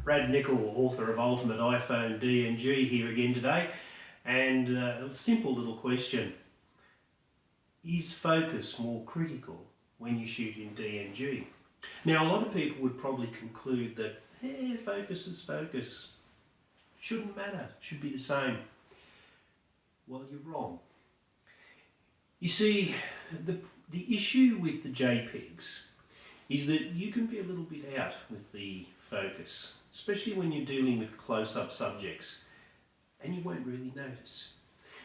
Brad Nickel, author of Ultimate iPhone DNG, here again today, and a simple little question. Is focus more critical when you shoot in DNG? Now, a lot of people would probably conclude that focus is focus, shouldn't matter, should be the same. Well, you're wrong. You see, the issue with the JPEGs is that you can be a little bit out with the focus, especially when you're dealing with close-up subjects, and you won't really notice,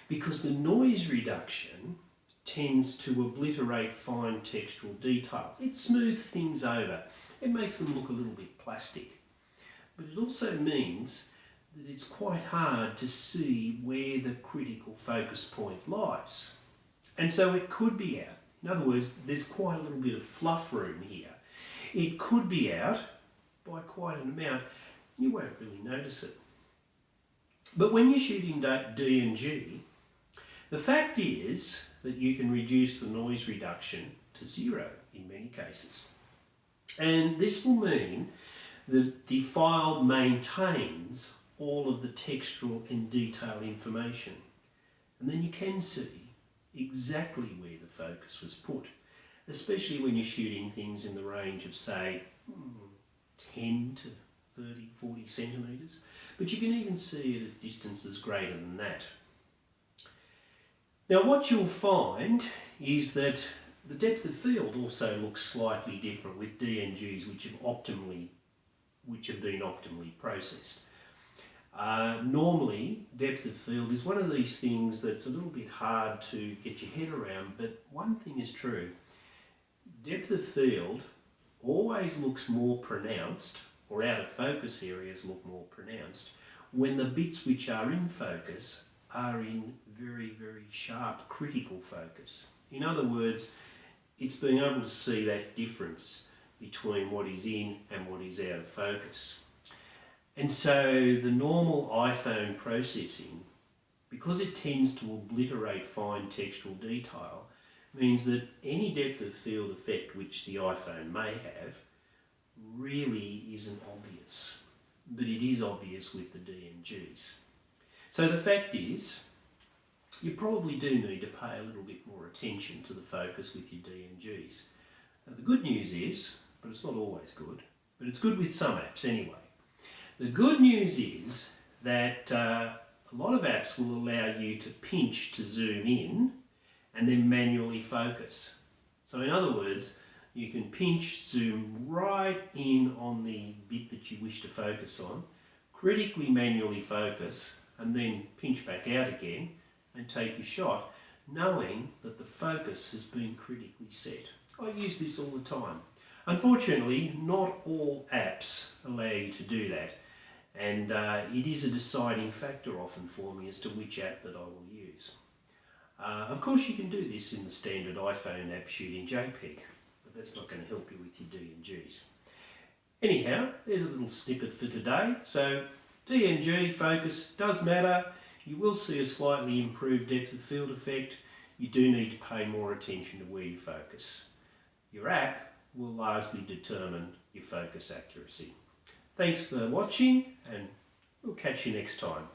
because the noise reduction tends to obliterate fine textural detail. It smooths things over. It makes them look a little bit plastic. But it also means that it's quite hard to see where the critical focus point lies. And so it could be out. In other words, there's quite a little bit of fluff room here. It could be out by quite an amount. You won't really notice it. But when you're shooting DNG, the fact is that you can reduce the noise reduction to 0 in many cases. And this will mean that the file maintains all of the textual and detailed information. And then you can see exactly where the focus was put, especially when you're shooting things in the range of, say, 10 to 30, 40 centimetres. But you can even see it at distances greater than that. Now, what you'll find is that the depth of field also looks slightly different with DNGs which have been optimally processed. Normally, depth of field is one of these things that's a little bit hard to get your head around, but one thing is true. Depth of field always looks more pronounced, or out of focus areas look more pronounced, when the bits which are in focus are in very, very sharp critical focus. In other words, it's being able to see that difference between what is in and what is out of focus. And so the normal iPhone processing, because it tends to obliterate fine textual detail, means that any depth of field effect which the iPhone may have really isn't obvious, but it is obvious with the DNGs. So the fact is, you probably do need to pay a little bit more attention to the focus with your DNGs. Now, the good news is, but it's not always good, but it's good with some apps anyway. The good news is that a lot of apps will allow you to pinch to zoom in and then manually focus. So in other words, you can pinch, zoom right in on the bit that you wish to focus on, critically manually focus, and then pinch back out again and take your shot, knowing that the focus has been critically set. I use this all the time. Unfortunately, not all apps allow you to do that, and it is a deciding factor often for me as to which app that I will use. Of course, you can do this in the standard iPhone app shooting JPEG, but that's not going to help you with your DNGs. Anyhow, there's a little snippet for today. So DNG focus does matter. You will see a slightly improved depth of field effect. You do need to pay more attention to where you focus. Your app will largely determine your focus accuracy. Thanks for watching, and we'll catch you next time.